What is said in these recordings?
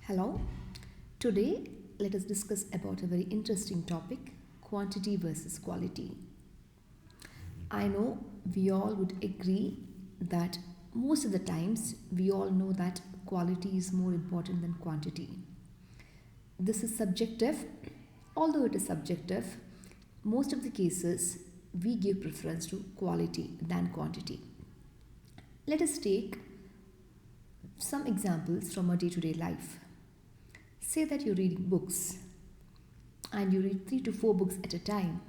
Hello. Today, let us discuss about a very interesting topic, quantity versus quality. I know we all would agree that most of the times we all know that quality is more important than quantity. This is subjective. Although it is subjective, most of the cases we give preference to quality than quantity. Let us take some examples from our day-to-day life. Say that you're reading books and you read 3 to 4 books at a time.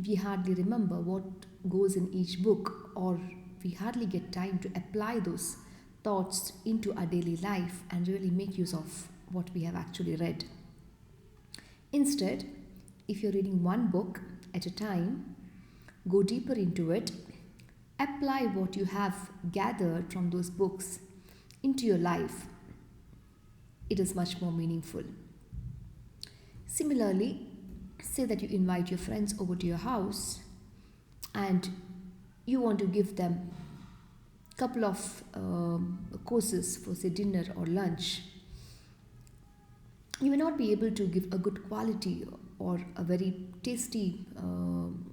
We hardly remember what goes in each book, or we hardly get time to apply those thoughts into our daily life and really make use of what we have actually read. Instead, if you're reading one book at a time, go deeper into it, apply what you have gathered from those books into your life. It is much more meaningful. Similarly, say that you invite your friends over to your house and you want to give them a couple of courses for, say, dinner or lunch. You may not be able to give a good quality or a very tasty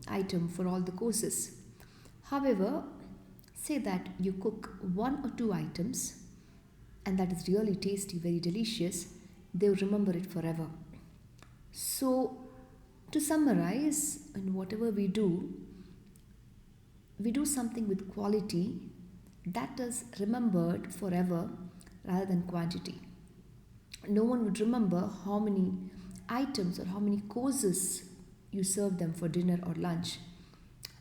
item for all the courses. However, say that you cook 1 or 2 items and that is really tasty, very delicious, they'll remember it forever. So, to summarize, in whatever we do something with quality that is remembered forever rather than quantity. No one would remember how many items or how many courses you serve them for dinner or lunch,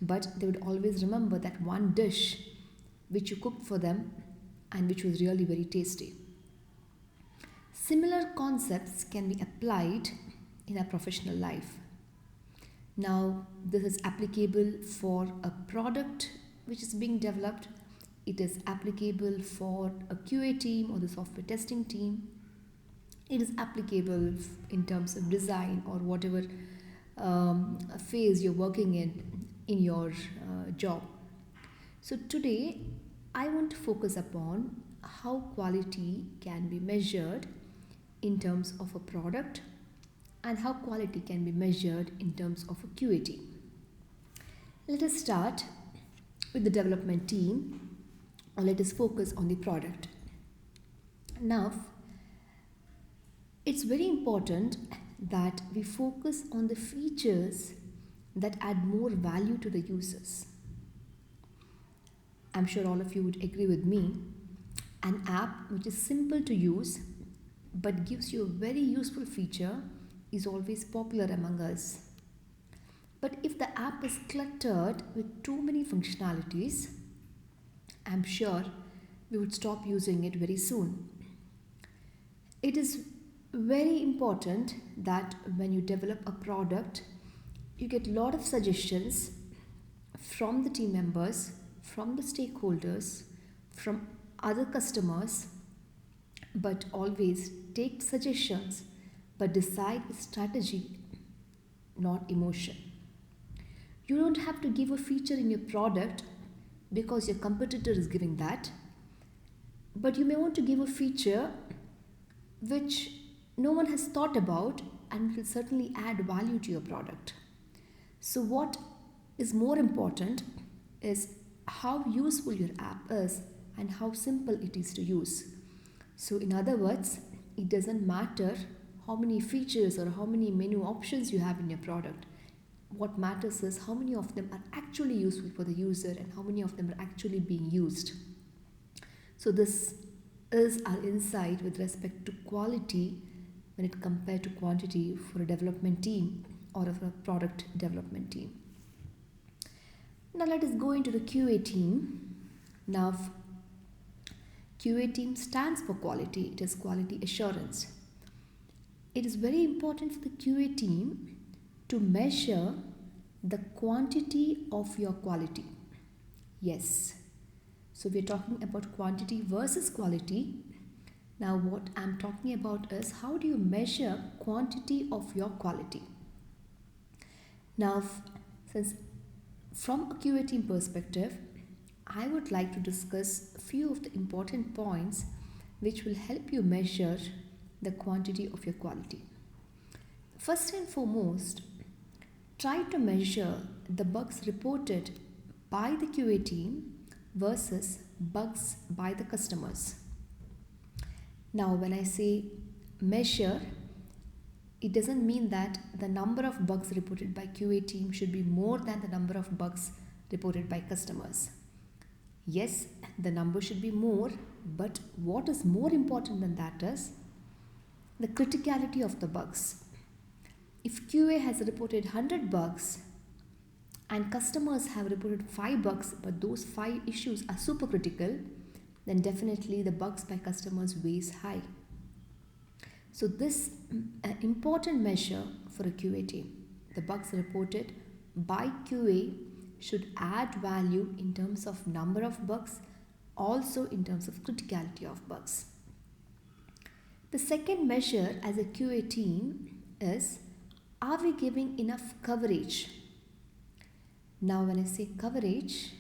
but they would always remember that one dish which you cooked for them and which was really very tasty. Similar concepts can be applied in a professional life. Now, this is applicable for a product which is being developed. It is applicable for a QA team or the software testing team. It is applicable in terms of design or whatever phase you're working in your job. So today, I want to focus upon how quality can be measured in terms of a product and how quality can be measured in terms of a QA team. Let us start with the development team, or let us focus on the product. Now, it's very important that we focus on the features that add more value to the users. I'm sure all of you would agree with me. An app which is simple to use but gives you a very useful feature is always popular among us. But if the app is cluttered with too many functionalities, I'm sure we would stop using it very soon. It is very important that when you develop a product, you get a lot of suggestions from the team members, from the stakeholders, from other customers, but always take suggestions but decide with strategy, not emotion. You don't have to give a feature in your product because your competitor is giving that, but you may want to give a feature which no one has thought about and will certainly add value to your product. So what is more important is how useful your app is and how simple it is to use. So in other words, it doesn't matter how many features or how many menu options you have in your product. What matters is how many of them are actually useful for the user and how many of them are actually being used. So this is our insight with respect to quality when it compared to quantity for a development team or for a product development team. Now let us go into the QA team. Now, QA team stands for quality. It is quality assurance. It is very important for the QA team to measure the quantity of your quality. Yes. So we're talking about quantity versus quality. Now what I'm talking about is how do you measure quantity of your quality? Now, since from a QA team perspective, I would like to discuss a few of the important points which will help you measure the quantity of your quality. First and foremost, try to measure the bugs reported by the QA team versus bugs by the customers. Now, when I say measure, it doesn't mean that the number of bugs reported by QA team should be more than the number of bugs reported by customers. Yes, the number should be more, but what is more important than that is the criticality of the bugs. If QA has reported 100 bugs and customers have reported 5 bugs, but those 5 issues are super critical, then definitely the bugs by customers weighs high. So this important measure for a QA team, the bugs reported by QA should add value in terms of number of bugs, also in terms of criticality of bugs. The second measure as a QA team is, are we giving enough coverage? Now when I say coverage,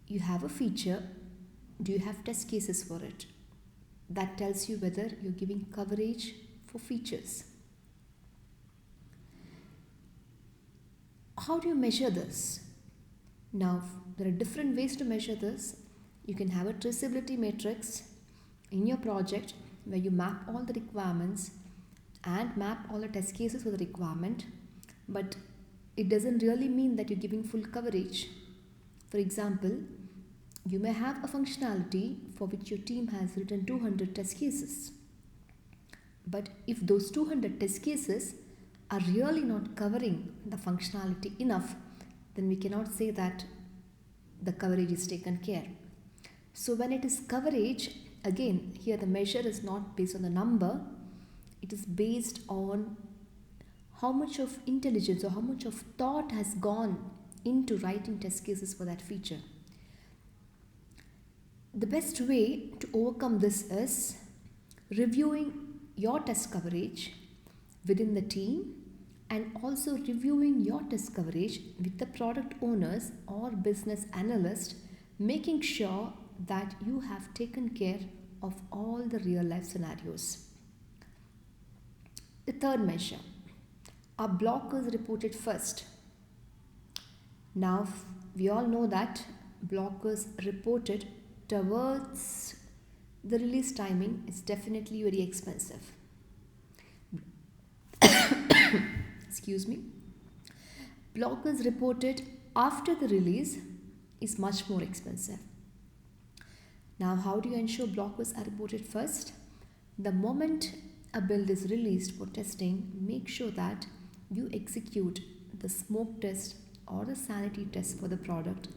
you have a feature, do you have test cases for it? That tells you whether you're giving coverage for features. How do you measure this? Now, there are different ways to measure this. You can have a traceability matrix in your project where you map all the requirements and map all the test cases for the requirement, but it doesn't really mean that you're giving full coverage. For example, you may have a functionality for which your team has written 200 test cases. But if those 200 test cases are really not covering the functionality enough, then we cannot say that the coverage is taken care. So when it is coverage, again, here the measure is not based on the number, it is based on how much of intelligence or how much of thought has gone into writing test cases for that feature. The best way to overcome this is reviewing your test coverage within the team and also reviewing your test coverage with the product owners or business analyst, making sure that you have taken care of all the real life scenarios. The third measure, are blockers reported first? Now, we all know that blockers reported towards the release timing is definitely very expensive. Excuse me. Blockers reported after the release is much more expensive. Now, how do you ensure blockers are reported first? The moment a build is released for testing, make sure that you execute the smoke test or the sanity test for the product,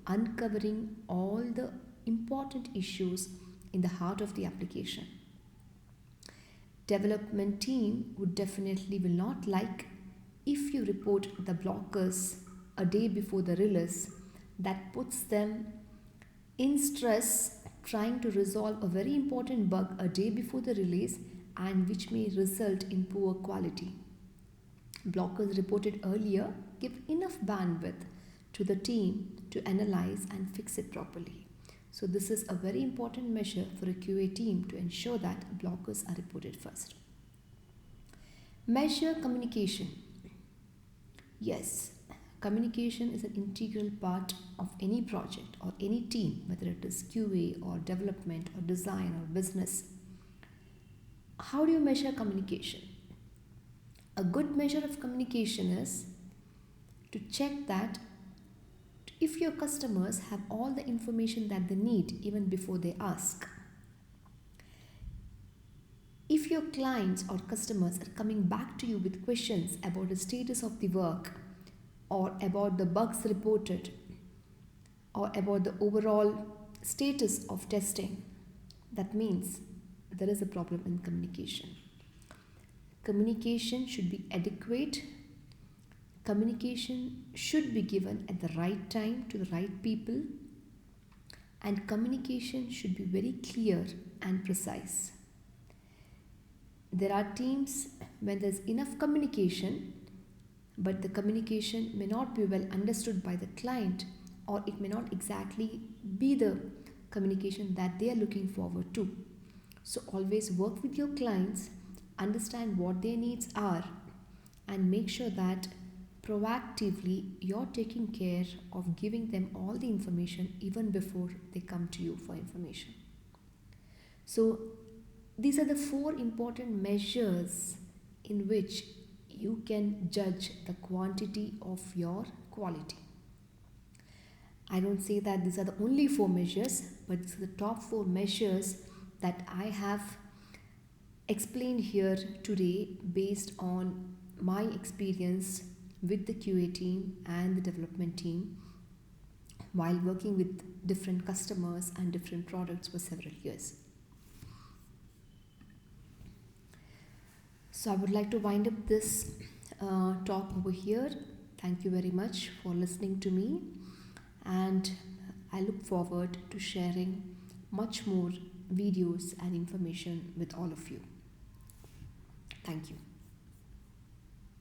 uncovering all the important issues in the heart of the application. Development team would definitely will not like if you report the blockers a day before the release. That puts them in stress trying to resolve a very important bug a day before the release, and which may result in poor quality. Blockers reported earlier give enough bandwidth to the team to analyze and fix it properly. So this is a very important measure for a QA team to ensure that blockers are reported first. Measure communication. Yes, communication is an integral part of any project or any team, whether it is QA or development or design or business. How do you measure communication? A good measure of communication is to check that if your customers have all the information that they need even before they ask. If your clients or customers are coming back to you with questions about the status of the work or about the bugs reported or about the overall status of testing, that means there is a problem in communication. Communication should be adequate. Communication should be given at the right time to the right people, and communication should be very clear and precise. There are teams when there's enough communication, but the communication may not be well understood by the client, or it may not exactly be the communication that they are looking forward to. So always work with your clients, understand what their needs are, and make sure that proactively you're taking care of giving them all the information even before they come to you for information. So these are the four important measures in which you can judge the quantity of your quality. I don't say that these are the only four measures, but it's the top four measures that I have explained here today based on my experience with the QA team and the development team while working with different customers and different products for several years. So I would like to wind up this talk over here. Thank you very much for listening to me, and I look forward to sharing much more videos and information with all of you. Thank you.